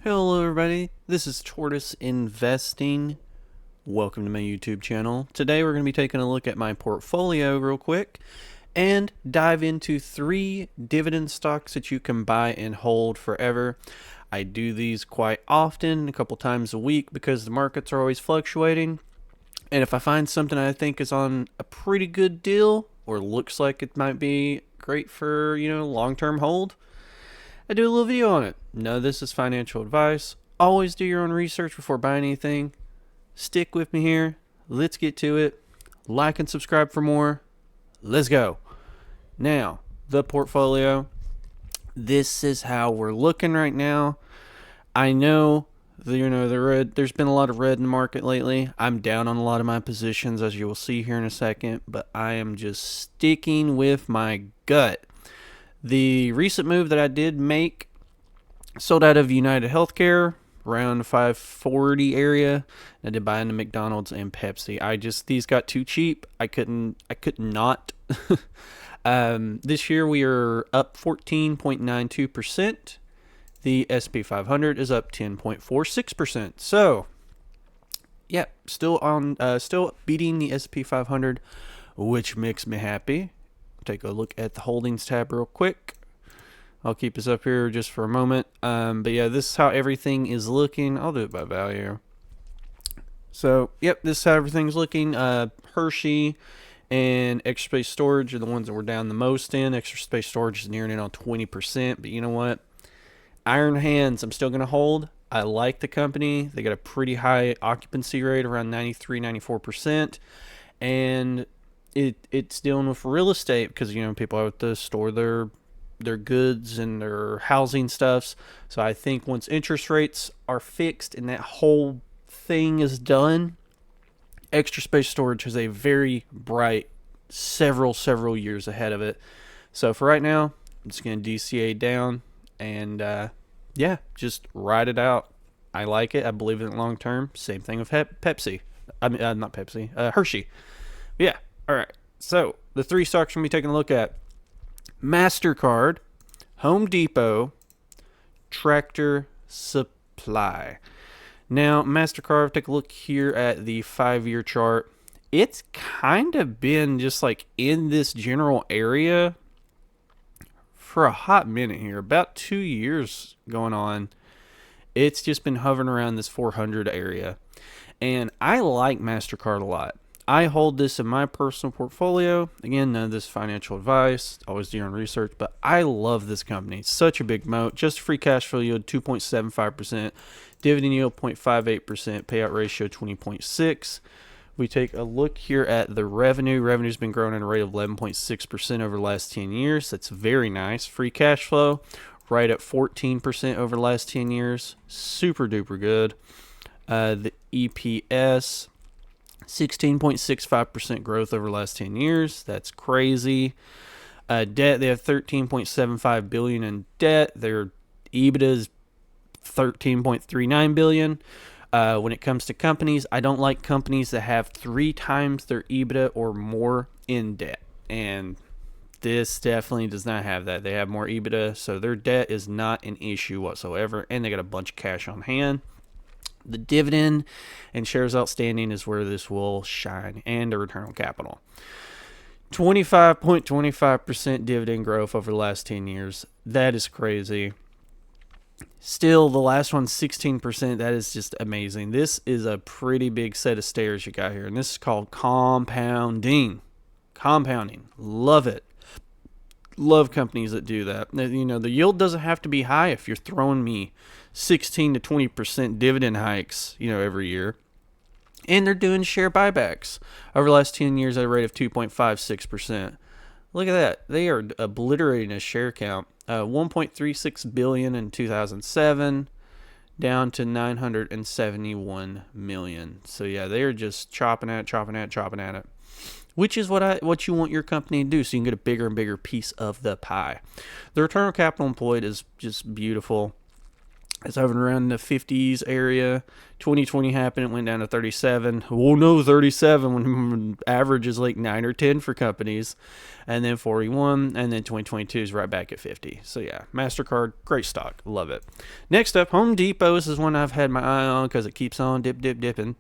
Hello everybody, this is Tortoise Investing. Welcome to my YouTube channel. Today we're going to be taking a look at my portfolio real quick and dive into 3 dividend stocks that you can buy and hold forever. I do these quite often, a couple times a week, because the markets are always fluctuating. And if I find something I think is on a pretty good deal or looks like it might be great for, long-term hold, I do a little video on it. None of this is financial advice. Always do your own research before buying anything. Stick with me here. Let's get to it. Like and subscribe for more. Let's go. Now, the portfolio. This is how we're looking right now. I know the red. There's been a lot of red in the market lately. I'm down on a lot of my positions, as you will see here in a second, but I am just sticking with my gut. The recent move that I did make, sold out of United Healthcare around 540 area. I did buy into McDonald's and Pepsi. These got too cheap. I could not. This year we are up 14.92%. The SP 500 is up 10.46%. So, yeah, still beating the SP 500, which makes me happy. Take a look at the holdings tab real quick. I'll keep this up here just for a moment. But yeah, this is how everything is looking. I'll do it by value. So, yep, this is how everything's looking. Hershey and Extra Space Storage are the ones that we're down the most in. Extra Space Storage is nearing in on 20%. But you know what? Iron Hands, I'm still going to hold. I like the company. They got a pretty high occupancy rate, around 93, 94%. And it's dealing with real estate because, people have to store their goods and their housing stuffs. So I think once interest rates are fixed and that whole thing is done, Extra Space Storage has a very bright several years ahead of it. So for right now, I'm just going to DCA down and just ride it out. I like it. I believe in it long term. Same thing with Pepsi. I mean, not Pepsi. Hershey. Yeah. All right. So the 3 stocks we're going to be taking a look at: MasterCard, Home Depot, Tractor Supply. Now, MasterCard, take a look here at the 5-year chart. It's kind of been just like in this general area for a hot minute here, about 2 years going on. It's just been hovering around this 400 area. And I like MasterCard a lot. I hold this in my personal portfolio. Again, none of this financial advice. Always do your own research. But I love this company. It's such a big moat. Just free cash flow yield, 2.75%. Dividend yield, 0.58%. Payout ratio, 20.6%. We take a look here at the revenue. Revenue's been growing at a rate of 11.6% over the last 10 years. That's very nice. Free cash flow, right at 14% over the last 10 years. Super duper good. The EPS, 16.65% growth over the last 10 years. That's crazy. Debt, they have $13.75 billion in debt. Their EBITDA is $13.39 billion. When it comes to companies, I don't like companies that have 3 times their EBITDA or more in debt. And this definitely does not have that. They have more EBITDA, so their debt is not an issue whatsoever. And they got a bunch of cash on hand. The dividend and shares outstanding is where this will shine, and the return on capital. 25.25% dividend growth over the last 10 years. That is crazy. Still, the last one's 16%. That is just amazing. This is a pretty big set of stairs you got here, and this is called compounding. Compounding. Love it. Love companies that do that. The yield doesn't have to be high if you're throwing me 16 to 20% dividend hikes, every year. And they're doing share buybacks over the last 10 years at a rate of 2.56%. Look at that. They are obliterating a share count. 1.36 billion in 2007, down to 971 million. So yeah, they are just chopping at it. Which is what you want your company to do, so you can get a bigger and bigger piece of the pie. The return on capital employed is just beautiful. It's hovering around the 50s area. 2020 happened, it went down to 37. Well, no, 37 when average is like 9 or 10 for companies. And then 41, and then 2022 is right back at 50. So yeah, MasterCard, great stock. Love it. Next up, Home Depot. This is one I've had my eye on because it keeps on dipping.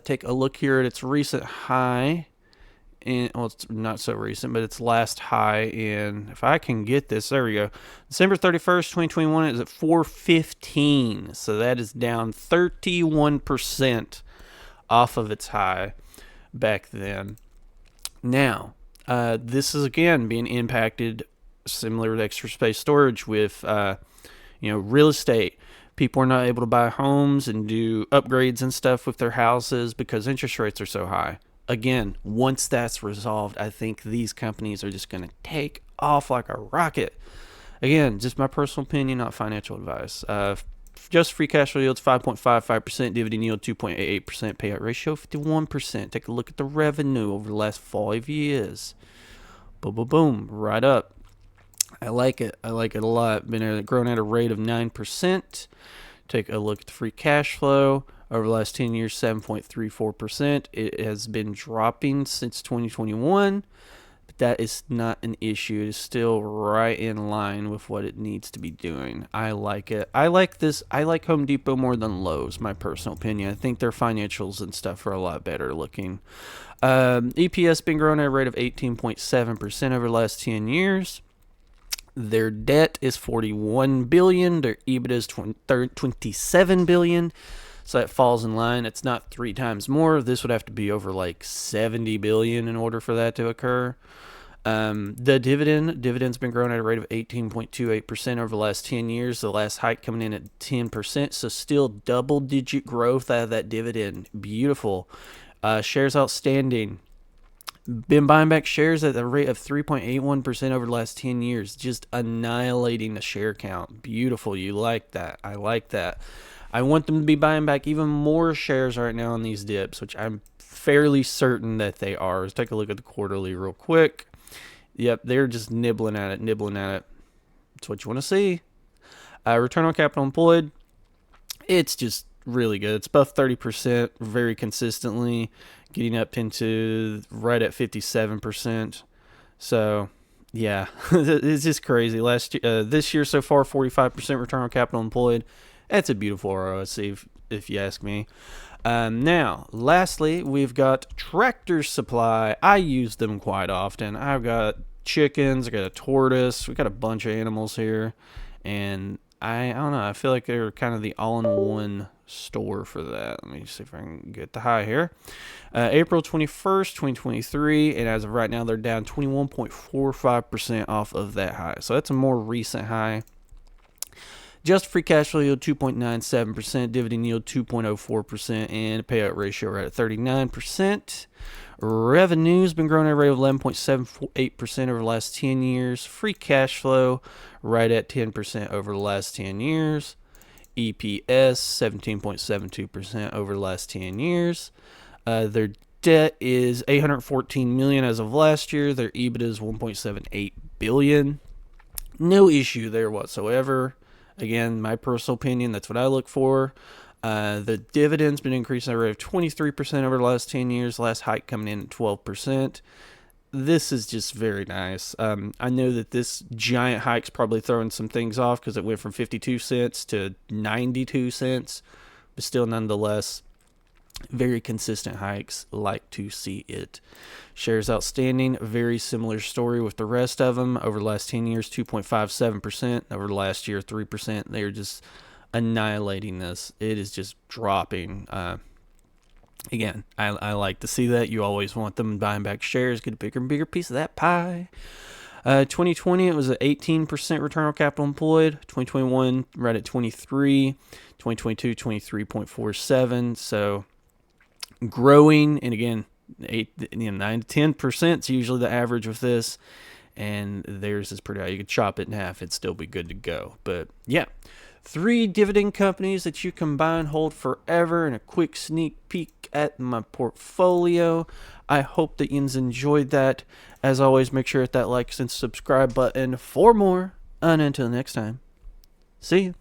Take a look here at its recent high. Well, it's not so recent, but its last high in, if I can get this, there we go. December 31st, 2021, it was at 415. So that is down 31% off of its high back then. Now, this is again being impacted similar to extra space storage with, real estate. People are not able to buy homes and do upgrades and stuff with their houses because interest rates are so high. Again, once that's resolved, I think these companies are just going to take off like a rocket. Again, just my personal opinion, not financial advice. Just free cash flow yields 5.55%, dividend yield 2.88%, payout ratio 51%. Take a look at the revenue over the last 5 years. Boom, boom, boom, right up. I like it. I like it a lot. Been growing at a rate of 9%. Take a look at the free cash flow. Over the last 10 years, 7.34%. It has been dropping since 2021, but that is not an issue. It is still right in line with what it needs to be doing. I like it. I like this. I like Home Depot more than Lowe's, my personal opinion. I think their financials and stuff are a lot better looking. EPS been growing at a rate of 18.7% over the last 10 years. Their debt is $41 billion. Their EBITDA is $27 billion. So that falls in line. It's not 3 times more. This would have to be over like $70 billion in order for that to occur. The dividend's been growing at a rate of 18.28% over the last 10 years. The last hike coming in at 10%. So still double-digit growth out of that dividend. Beautiful. Shares outstanding. Been buying back shares at a rate of 3.81% over the last 10 years. Just annihilating the share count. Beautiful. You like that. I like that. I want them to be buying back even more shares right now on these dips, which I'm fairly certain that they are. Let's take a look at the quarterly real quick. Yep, they're just nibbling at it. That's what you want to see. Return on capital employed, it's just really good. It's above 30% very consistently, getting up into right at 57%. So, yeah, it's just crazy. This year so far, 45% return on capital employed. That's a beautiful ROIC, if you ask me. Now, lastly, we've got Tractor Supply. I use them quite often. I've got chickens. I got a tortoise. We got a bunch of animals here, and I don't know. I feel like they're kind of the all-in-one store for that. Let me see if I can get the high here. April 21st, 2023, and as of right now, they're down 21.45% off of that high. So that's a more recent high. Just free cash flow yield 2.97%, dividend yield 2.04%, and a payout ratio right at 39%. Revenue's been growing at a rate of 11.78% over the last 10 years. Free cash flow right at 10% over the last 10 years. EPS 17.72% over the last 10 years. Their debt is $814 million as of last year. Their EBITDA is $1.78 billion. No issue there whatsoever. Again, my personal opinion, that's what I look for. The dividend's been increasing at a rate of 23% over the last 10 years. Last hike coming in at 12%. This is just very nice. I know that this giant hike's probably throwing some things off because it went from 52 cents to 92 cents. But still, nonetheless, very consistent hikes. Like to see it. Shares outstanding, very similar story with the rest of them. Over the last 10 years, 2.57%. Over the last year, 3%. They're just annihilating this. It is just dropping. Again, I like to see that. You always want them buying back shares, get a bigger and bigger piece of that pie. 2020, it was an 18% return on capital employed. 2021, right at 23. 2022, 23.47. So growing, and again, 9 to 10% is usually the average with this, and theirs is pretty high. You could chop it in half, it'd still be good to go. But yeah, 3 dividend companies that you can buy and hold forever, and a quick sneak peek at my portfolio. I hope that you enjoyed that. As always, make sure to hit that like and subscribe button for more. And until next time, see you.